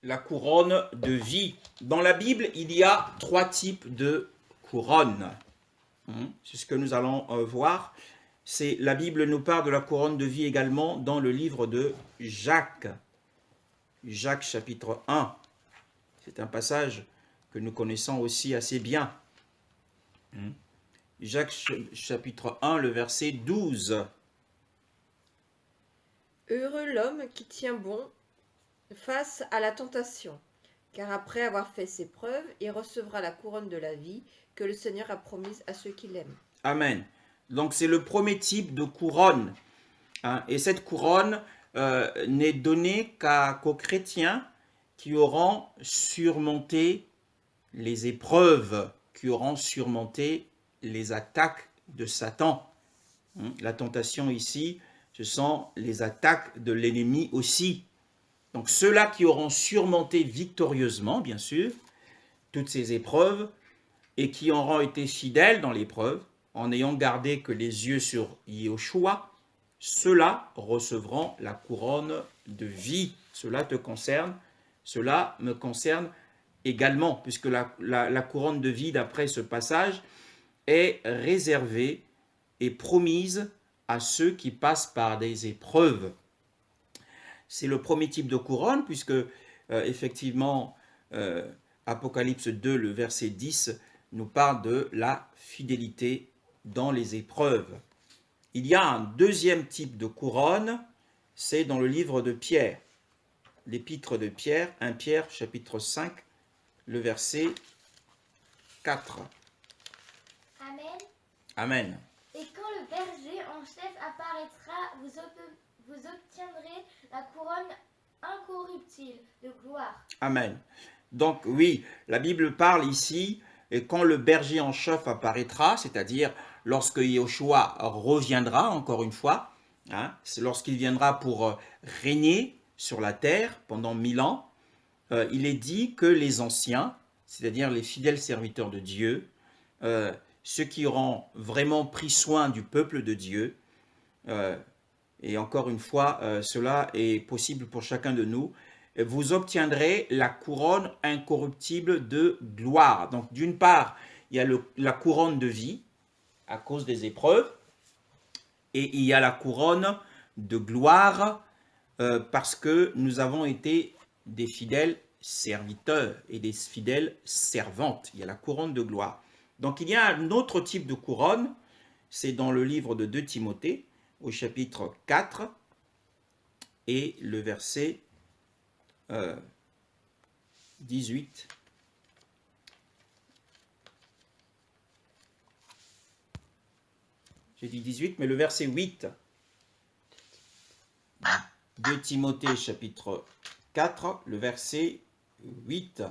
La couronne de vie. Dans la Bible, il y a 3 types de couronnes. C'est ce que nous allons voir. La Bible nous parle de la couronne de vie également dans le livre de Jacques. Jacques chapitre 1. C'est un passage que nous connaissons aussi assez bien. Jacques chapitre 1, le verset 12. Heureux l'homme qui tient bon face à la tentation, car après avoir fait ses preuves, il recevra la couronne de la vie que le Seigneur a promise à ceux qui l'aiment. Amen. Donc c'est le premier type de couronne. Et cette couronne n'est donnée qu'aux chrétiens qui auront surmonté les épreuves, qui auront surmonté les attaques de Satan. La tentation ici, ce sont les attaques de l'ennemi aussi. Donc ceux-là qui auront surmonté victorieusement, bien sûr, toutes ces épreuves, et qui auront été fidèles dans l'épreuve, en ayant gardé que les yeux sur Yahushua, ceux-là recevront la couronne de vie. Cela te concerne, cela me concerne également, puisque la couronne de vie, d'après ce passage, est réservée et promise à ceux qui passent par des épreuves. C'est le premier type de couronne, puisque effectivement, Apocalypse 2, le verset 10, nous parle de la fidélité dans les épreuves. Il y a un deuxième type de couronne, c'est dans le livre de Pierre, l'épître de Pierre, 1 Pierre chapitre 5, le verset 4. Amen. Amen. Et quand le berger en chef apparaîtra, vous obtiendrez la couronne incorruptible de gloire. Amen. Donc oui, la Bible parle ici, et quand le berger en chef apparaîtra, c'est-à-dire lorsque Yahushua reviendra, encore une fois, c'est lorsqu'il viendra pour régner sur la terre pendant 1000 ans, il est dit que les anciens, c'est-à-dire les fidèles serviteurs de Dieu, ceux qui auront vraiment pris soin du peuple de Dieu, et encore une fois, cela est possible pour chacun de nous, vous obtiendrez la couronne incorruptible de gloire. Donc d'une part, il y a la couronne de vie à cause des épreuves, et il y a la couronne de gloire parce que nous avons été des fidèles serviteurs et des fidèles servantes. Il y a la couronne de gloire. Donc il y a un autre type de couronne, c'est dans le livre de 2 Timothée, au chapitre 4, et le verset 18. J'ai dit 18, mais le verset 8. 2 Timothée chapitre 4, le verset 8.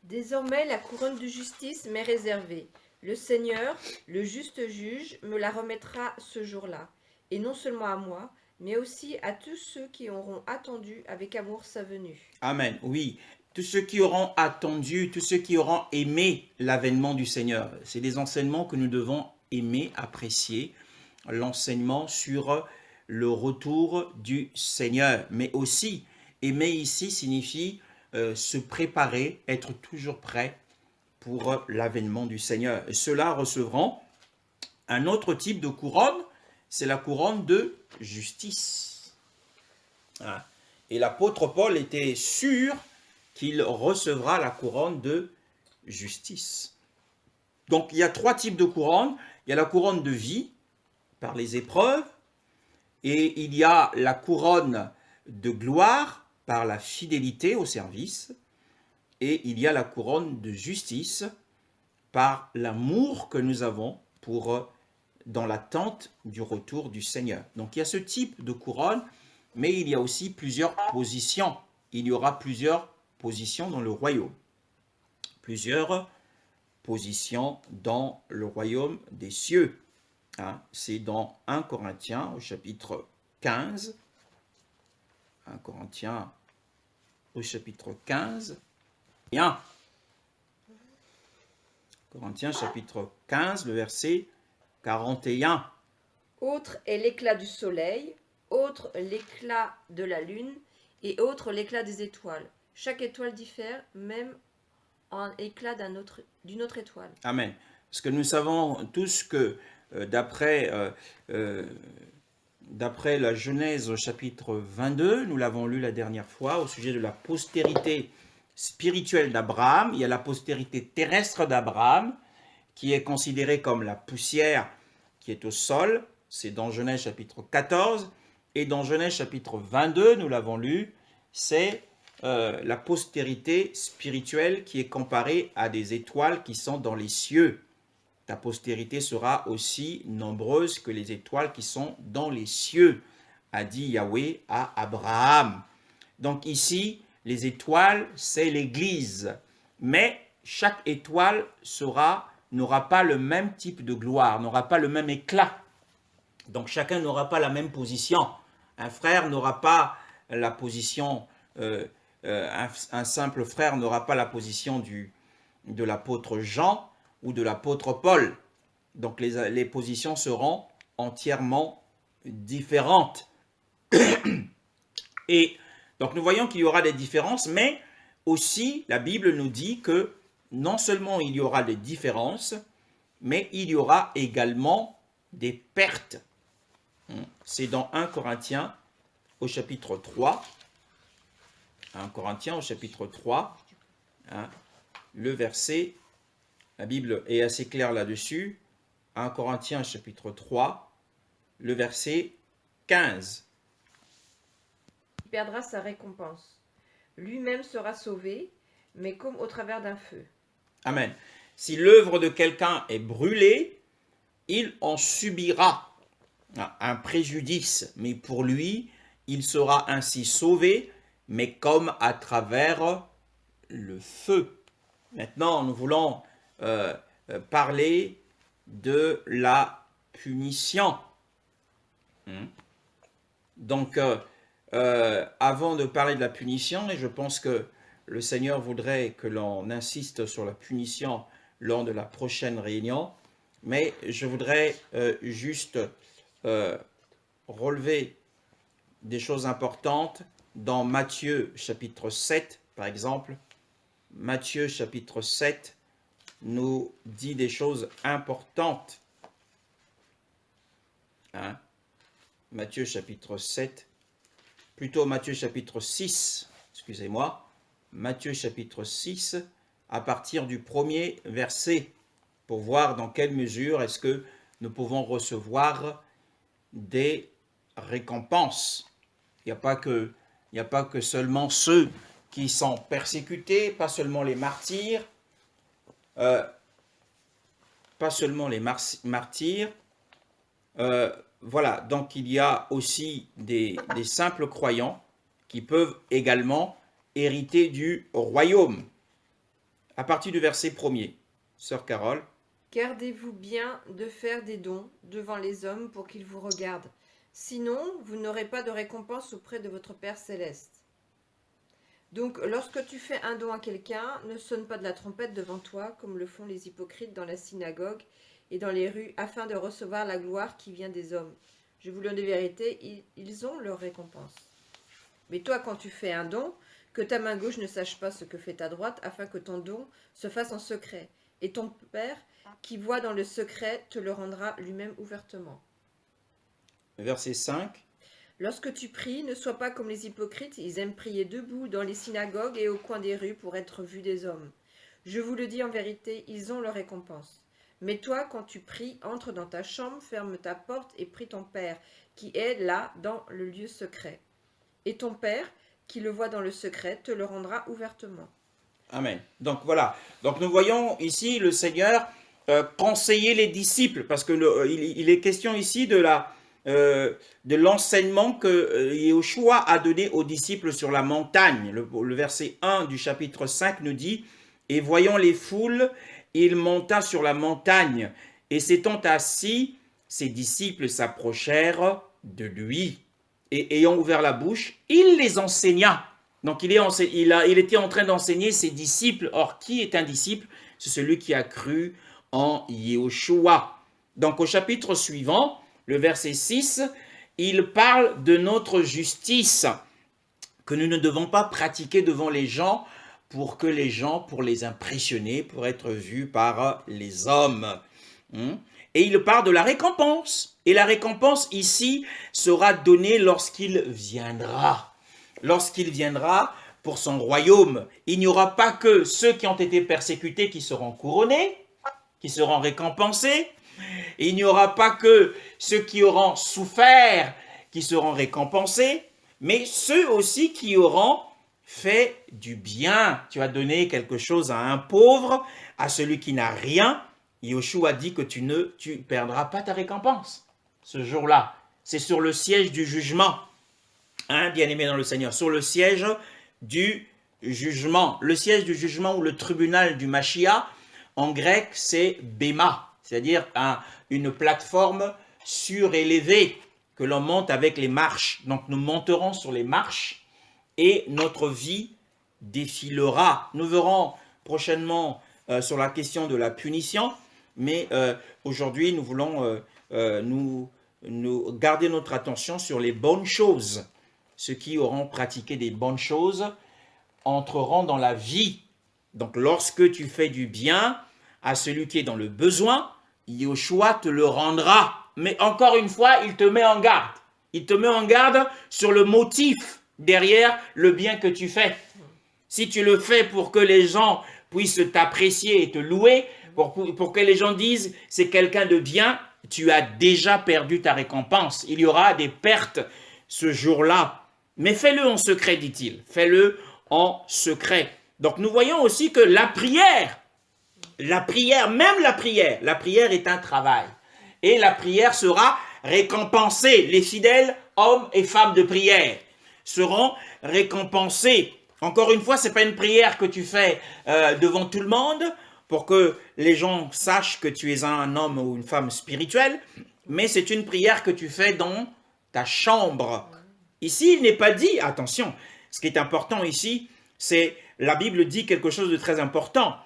Désormais, la couronne de justice m'est réservée. Le Seigneur, le juste juge, me la remettra ce jour-là, et non seulement à moi, mais aussi à tous ceux qui auront attendu avec amour sa venue. Amen, oui. Tous ceux qui auront attendu, tous ceux qui auront aimé l'avènement du Seigneur. C'est des enseignements que nous devons aimer, apprécier. L'enseignement sur le retour du Seigneur. Mais aussi, aimer ici signifie se préparer, être toujours prêt pour l'avènement du Seigneur. Et ceux-là recevront un autre type de couronne, c'est la couronne de justice. Et l'apôtre Paul était sûr qu'il recevra la couronne de justice. Donc il y a 3 types de couronnes. Il y a la couronne de vie par les épreuves, et il y a la couronne de gloire par la fidélité au service, et il y a la couronne de justice par l'amour que nous avons dans l'attente du retour du Seigneur. Donc il y a ce type de couronne, mais il y a aussi plusieurs positions. Il y aura plusieurs positions dans le royaume. Plusieurs positions dans le royaume des cieux. C'est dans 1 Corinthiens au chapitre 15. 1 Corinthiens au chapitre 15. Et 1 Corinthiens chapitre 15, le verset 41. Autre est l'éclat du soleil, autre l'éclat de la lune, et autre l'éclat des étoiles. Chaque étoile diffère, même en éclat d'une autre étoile. Amen. Parce que nous savons tous que d'après la Genèse au chapitre 22, nous l'avons lu la dernière fois, au sujet de la postérité spirituelle d'Abraham, il y a la postérité terrestre d'Abraham, qui est considérée comme la poussière qui est au sol, c'est dans Genèse chapitre 14, et dans Genèse chapitre 22, nous l'avons lu, c'est la postérité spirituelle qui est comparée à des étoiles qui sont dans les cieux. Ta postérité sera aussi nombreuse que les étoiles qui sont dans les cieux, a dit Yahweh à Abraham. Donc ici, les étoiles, c'est l'Église. Mais chaque étoile n'aura pas le même type de gloire, n'aura pas le même éclat. Donc chacun n'aura pas la même position. Un frère n'aura pas la position, un simple frère n'aura pas la position de l'apôtre Jean ou de l'apôtre Paul. Donc les positions seront entièrement différentes. Et donc nous voyons qu'il y aura des différences, mais aussi la Bible nous dit que non seulement il y aura des différences, mais il y aura également des pertes. C'est dans 1 Corinthiens au chapitre 3. 1 Corinthiens au chapitre 3, le verset, la Bible est assez claire là-dessus. 1 Corinthiens chapitre 3, le verset 15. Il perdra sa récompense. Lui-même sera sauvé, mais comme au travers d'un feu. Amen. Si l'œuvre de quelqu'un est brûlée, il en subira un préjudice, mais pour lui, il sera ainsi sauvé, mais comme à travers le feu. Maintenant, nous voulons parler de la punition. Donc, avant de parler de la punition, et je pense que le Seigneur voudrait que l'on insiste sur la punition lors de la prochaine réunion, mais je voudrais juste relever des choses importantes dans Matthieu chapitre 7, par exemple. Matthieu chapitre 7 nous dit des choses importantes. Matthieu chapitre 7, plutôt Matthieu chapitre 6, excusez-moi, Matthieu chapitre 6, à partir du premier verset, pour voir dans quelle mesure est-ce que nous pouvons recevoir des récompenses. Il n'y a pas que seulement ceux qui sont persécutés, pas seulement les martyrs, voilà, donc il y a aussi des simples croyants qui peuvent également hériter du royaume. À partir du verset 1er, Sœur Carole. Gardez-vous bien de faire des dons devant les hommes pour qu'ils vous regardent. Sinon, vous n'aurez pas de récompense auprès de votre Père céleste. Donc, lorsque tu fais un don à quelqu'un, ne sonne pas de la trompette devant toi, comme le font les hypocrites dans la synagogue et dans les rues, afin de recevoir la gloire qui vient des hommes. Je vous le dis de vérité, ils ont leur récompense. Mais toi, quand tu fais un don, que ta main gauche ne sache pas ce que fait ta droite, afin que ton don se fasse en secret. Et ton Père, qui voit dans le secret, te le rendra lui-même ouvertement. Verset 5. Lorsque tu pries, ne sois pas comme les hypocrites, ils aiment prier debout dans les synagogues et au coin des rues pour être vus des hommes. Je vous le dis en vérité, ils ont leur récompense. Mais toi, quand tu pries, entre dans ta chambre, ferme ta porte et prie ton Père, qui est là dans le lieu secret. Et ton Père, qui le voit dans le secret, te le rendra ouvertement. Amen. Donc voilà. Donc nous voyons ici le Seigneur conseiller les disciples, parce que il est question ici de l'enseignement que Yeshua a donné aux disciples sur la montagne. Le verset 1 du chapitre 5 nous dit « Et voyant les foules, il monta sur la montagne, et s'étant assis, ses disciples s'approchèrent de lui. Et ayant ouvert la bouche, il les enseigna. » Donc il était en train d'enseigner ses disciples. Or, qui est un disciple? C'est celui qui a cru en Yeshua. Donc au chapitre suivant, le verset 6, il parle de notre justice. que nous ne devons pas pratiquer devant les gens pour que les gens, pour les impressionner, pour être vus par les hommes. Et il parle de la récompense. Et la récompense ici sera donnée lorsqu'il viendra. Lorsqu'il viendra pour son royaume, il n'y aura pas que ceux qui ont été persécutés qui seront couronnés, qui seront récompensés. Il n'y aura pas que ceux qui auront souffert qui seront récompensés, mais ceux aussi qui auront fait du bien. Tu as donné quelque chose à un pauvre, à celui qui n'a rien. Yoshua dit que tu perdras pas ta récompense ce jour-là. C'est sur le siège du jugement. Bien-aimé dans le Seigneur, sur le siège du jugement. Le siège du jugement ou le tribunal du Mashiach, en grec, c'est Béma, c'est-à-dire une plateforme surélevée que l'on monte avec les marches. Donc nous monterons sur les marches et notre vie défilera. Nous verrons prochainement sur la question de la punition, mais aujourd'hui nous voulons nous garder notre attention sur les bonnes choses. Ceux qui auront pratiqué des bonnes choses entreront dans la vie. Donc lorsque tu fais du bien à celui qui est dans le besoin, Yoshua te le rendra. Mais encore une fois, il te met en garde. Il te met en garde sur le motif derrière le bien que tu fais. Si tu le fais pour que les gens puissent t'apprécier et te louer, pour que les gens disent c'est quelqu'un de bien, tu as déjà perdu ta récompense. Il y aura des pertes ce jour-là. Mais fais-le en secret, dit-il. Fais-le en secret. Donc nous voyons aussi que la prière est un travail. Et la prière sera récompensée. Les fidèles, hommes et femmes de prière, seront récompensés. Encore une fois, ce n'est pas une prière que tu fais devant tout le monde pour que les gens sachent que tu es un homme ou une femme spirituelle, mais c'est une prière que tu fais dans ta chambre. Ici, il n'est pas dit, attention, ce qui est important ici, c'est, la Bible dit quelque chose de très important.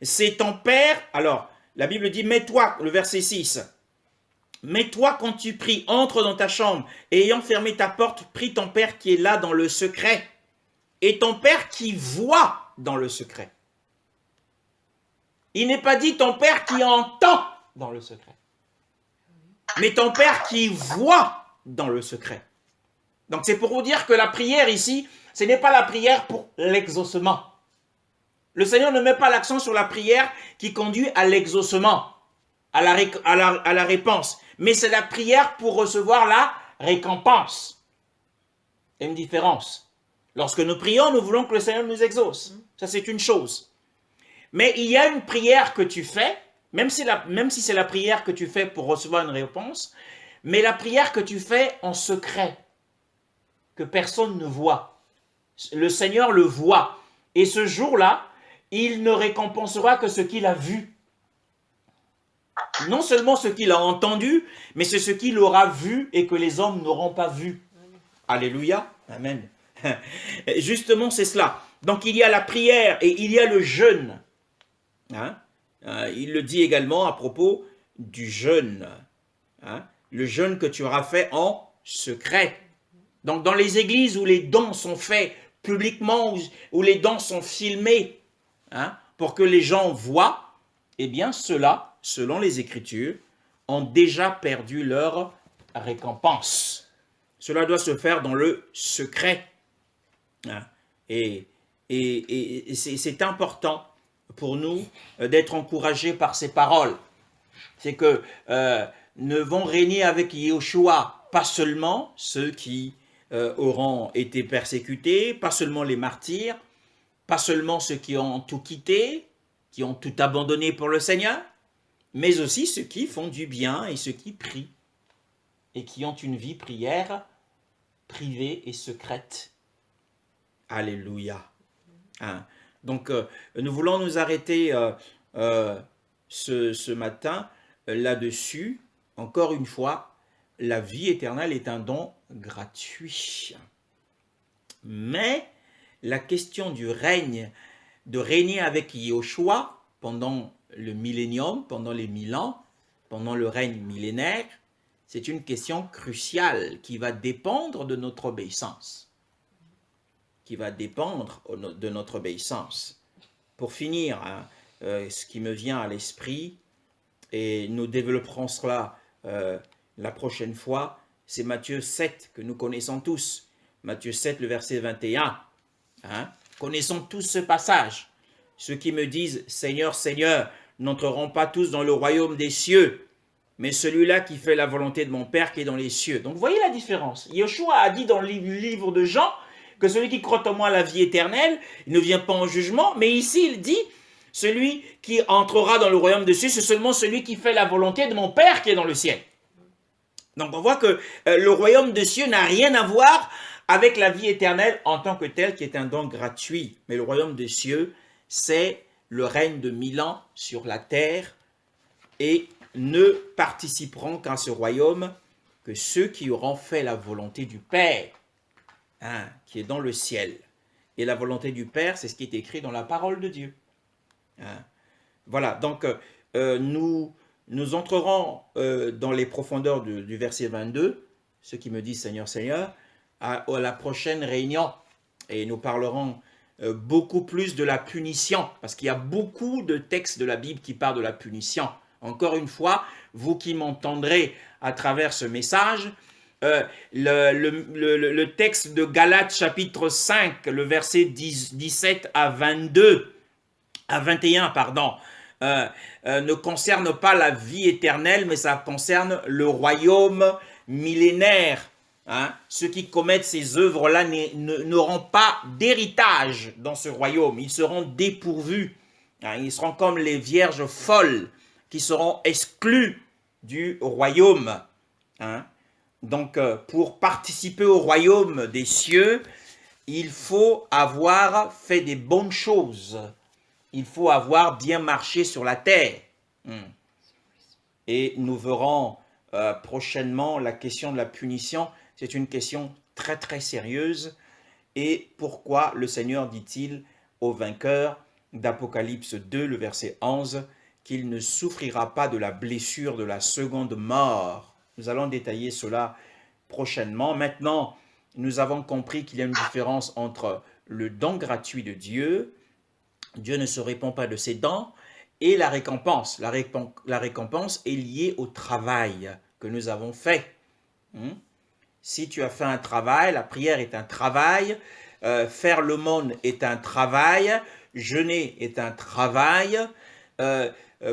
C'est ton Père, alors, la Bible dit, mets-toi, le verset 6, mets-toi quand tu pries, entre dans ta chambre, et ayant fermé ta porte, prie ton Père qui est là dans le secret, et ton Père qui voit dans le secret. Il n'est pas dit ton Père qui entend dans le secret, mais ton Père qui voit dans le secret. Donc c'est pour vous dire que la prière ici, ce n'est pas la prière pour l'exaucement. Le Seigneur ne met pas l'accent sur la prière qui conduit à l'exaucement, à la réponse. Mais c'est la prière pour recevoir la récompense. Il y a une différence. Lorsque nous prions, nous voulons que le Seigneur nous exauce. Ça, c'est une chose. Mais il y a une prière que tu fais, même si c'est la prière que tu fais pour recevoir une réponse, mais la prière que tu fais en secret, que personne ne voit. Le Seigneur le voit. Et ce jour-là, il ne récompensera que ce qu'il a vu. Non seulement ce qu'il a entendu, mais c'est ce qu'il aura vu et que les hommes n'auront pas vu. Alléluia. Amen. Justement, c'est cela. Donc, il y a la prière et il y a le jeûne. Il le dit également à propos du jeûne. Le jeûne que tu auras fait en secret. Donc, dans les églises où les dons sont faits publiquement, où les dons sont filmés, pour que les gens voient, eh bien, ceux-là, selon les Écritures, ont déjà perdu leur récompense. Cela doit se faire dans le secret. Et c'est important pour nous d'être encouragés par ces paroles. C'est que ne vont régner avec Yoshua pas seulement ceux qui auront été persécutés, pas seulement les martyrs, pas seulement ceux qui ont tout quitté, qui ont tout abandonné pour le Seigneur, mais aussi ceux qui font du bien et ceux qui prient et qui ont une vie prière privée et secrète. Alléluia. Donc, nous voulons nous arrêter ce matin là-dessus. Encore une fois, la vie éternelle est un don gratuit. Mais la question du règne, de régner avec Yoshua pendant le millénium, pendant les 1000 ans, pendant le règne millénaire, c'est une question cruciale qui va dépendre de notre obéissance. qui va dépendre de notre obéissance. Pour finir, hein, ce qui me vient à l'esprit, et nous développerons cela la prochaine fois, c'est Matthieu 7 que nous connaissons tous. Matthieu 7, le verset 21. Hein? Connaissons tous ce passage. Ceux qui me disent « Seigneur, Seigneur » n'entreront pas tous dans le royaume des cieux, mais celui-là qui fait la volonté de mon Père qui est dans les cieux. Donc, vous voyez la différence. Yeshua a dit dans le livre de Jean que celui qui croit en moi a la vie éternelle, il ne vient pas en jugement, mais ici, il dit « Celui qui entrera dans le royaume des cieux, c'est seulement celui qui fait la volonté de mon Père qui est dans le ciel. » Donc, on voit que le royaume des cieux n'a rien à voir avec la vie éternelle en tant que telle, qui est un don gratuit. Mais le royaume des cieux, c'est le règne de 1000 ans sur la terre, et ne participeront qu'à ce royaume que ceux qui auront fait la volonté du Père, hein, qui est dans le ciel. Et la volonté du Père, c'est ce qui est écrit dans la parole de Dieu. Hein. Voilà, donc nous entrerons dans les profondeurs du verset 22, ceux qui me disent Seigneur, Seigneur, à la prochaine réunion. Et nous parlerons beaucoup plus de la punition, parce qu'il y a beaucoup de textes de la Bible qui parlent de la punition. Encore une fois, vous qui m'entendrez à travers ce message, le texte de Galates chapitre 5, le verset 17 à 21, ne concerne pas la vie éternelle, mais ça concerne le royaume millénaire. Hein? Ceux qui commettent ces œuvres-là n'auront pas d'héritage dans ce royaume. Ils seront dépourvus. Hein? Ils seront comme les vierges folles qui seront exclus du royaume. Hein? Donc, pour participer au royaume des cieux, il faut avoir fait des bonnes choses. Il faut avoir bien marché sur la terre. Et nous verrons prochainement la question de la punition. C'est une question très très sérieuse. Et pourquoi le Seigneur dit-il au vainqueur d'Apocalypse 2, le verset 11, qu'il ne souffrira pas de la blessure de la seconde mort. Nous allons détailler cela prochainement. Maintenant, nous avons compris qu'il y a une différence entre le don gratuit de Dieu, Dieu ne se répand pas de ses dons, et la récompense. La récompense est liée au travail que nous avons fait. Si tu as fait un travail, la prière est un travail, faire l'aumône est un travail, jeûner est un travail,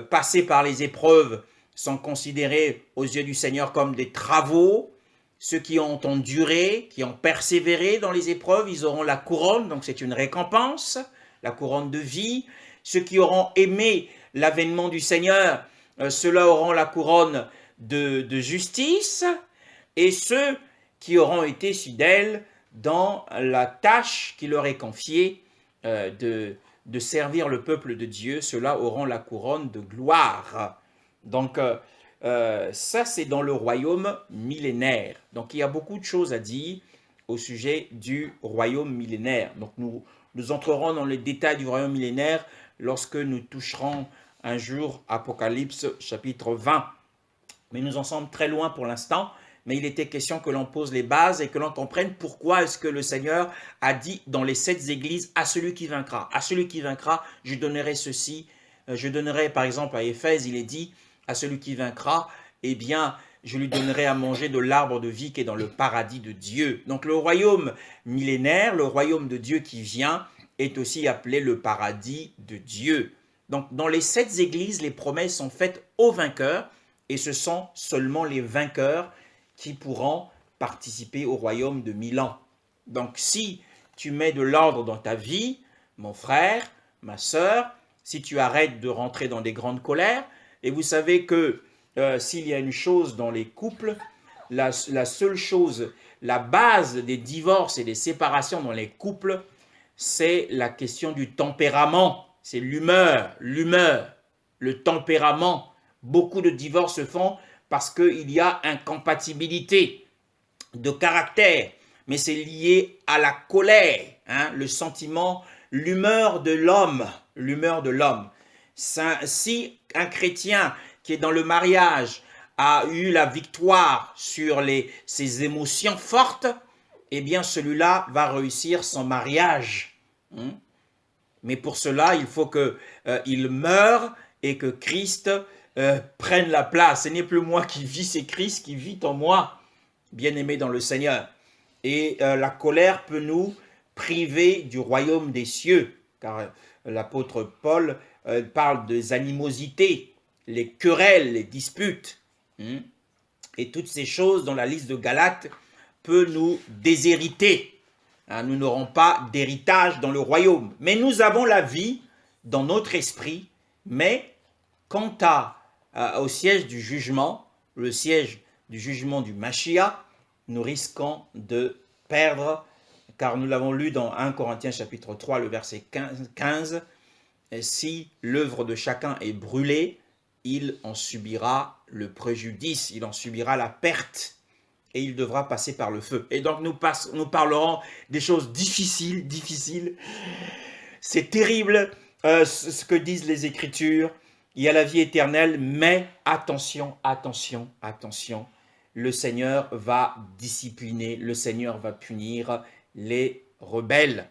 passer par les épreuves sont considérés aux yeux du Seigneur comme des travaux. Ceux qui ont enduré, qui ont persévéré dans les épreuves, ils auront la couronne, donc c'est une récompense, la couronne de vie. Ceux qui auront aimé l'avènement du Seigneur, ceux-là auront la couronne de justice. Et ceux qui auront été fidèles dans la tâche qui leur est confiée de servir le peuple de Dieu, ceux-là auront la couronne de gloire. Donc, ça, c'est dans le royaume millénaire. Donc, il y a beaucoup de choses à dire au sujet du royaume millénaire. Donc, nous entrerons dans les détails du royaume millénaire lorsque nous toucherons un jour Apocalypse chapitre 20. Mais nous en sommes très loin pour l'instant. Mais il était question que l'on pose les bases et que l'on comprenne pourquoi est-ce que le Seigneur a dit dans les 7 églises à celui qui vaincra. À celui qui vaincra, je donnerai ceci. Je donnerai, par exemple, à Éphèse, il est dit, à celui qui vaincra, eh bien, je lui donnerai à manger de l'arbre de vie qui est dans le paradis de Dieu. Donc le royaume millénaire, le royaume de Dieu qui vient, est aussi appelé le paradis de Dieu. Donc dans les 7 églises, les promesses sont faites aux vainqueurs, et ce sont seulement les vainqueurs qui pourront participer au royaume de 1000 ans. Donc si tu mets de l'ordre dans ta vie, mon frère, ma sœur, si tu arrêtes de rentrer dans des grandes colères, et vous savez que s'il y a une chose dans les couples, la seule chose, la base des divorces et des séparations dans les couples, c'est la question du tempérament. C'est l'humeur, le tempérament. Beaucoup de divorces se font parce qu'il y a incompatibilité de caractère, mais c'est lié à la colère, hein, le sentiment, l'humeur de l'homme. Si un chrétien qui est dans le mariage a eu la victoire sur ses émotions fortes, eh bien celui-là va réussir son mariage. Mais pour cela, il faut qu'il meure et que Christ prenne la place. Ce n'est plus moi qui vis, c'est Christ qui vit en moi, bien-aimé dans le Seigneur. Et la colère peut nous priver du royaume des cieux, car l'apôtre Paul parle des animosités, les querelles, les disputes. Et toutes ces choses dans la liste de Galates peut nous déshériter. Nous n'aurons pas d'héritage dans le royaume. Mais nous avons la vie dans notre esprit. Mais quant au siège du jugement, le siège du jugement du Mashiach, nous risquons de perdre, car nous l'avons lu dans 1 Corinthiens chapitre 3, le verset 15, si l'œuvre de chacun est brûlée, il en subira le préjudice, il en subira la perte, et il devra passer par le feu. Et donc nous parlerons des choses difficiles. C'est terrible ce que disent les Écritures. Il y a la vie éternelle, mais attention. Le Seigneur va discipliner, le Seigneur va punir les rebelles.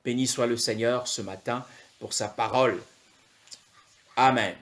Béni soit le Seigneur ce matin pour sa parole. Amen.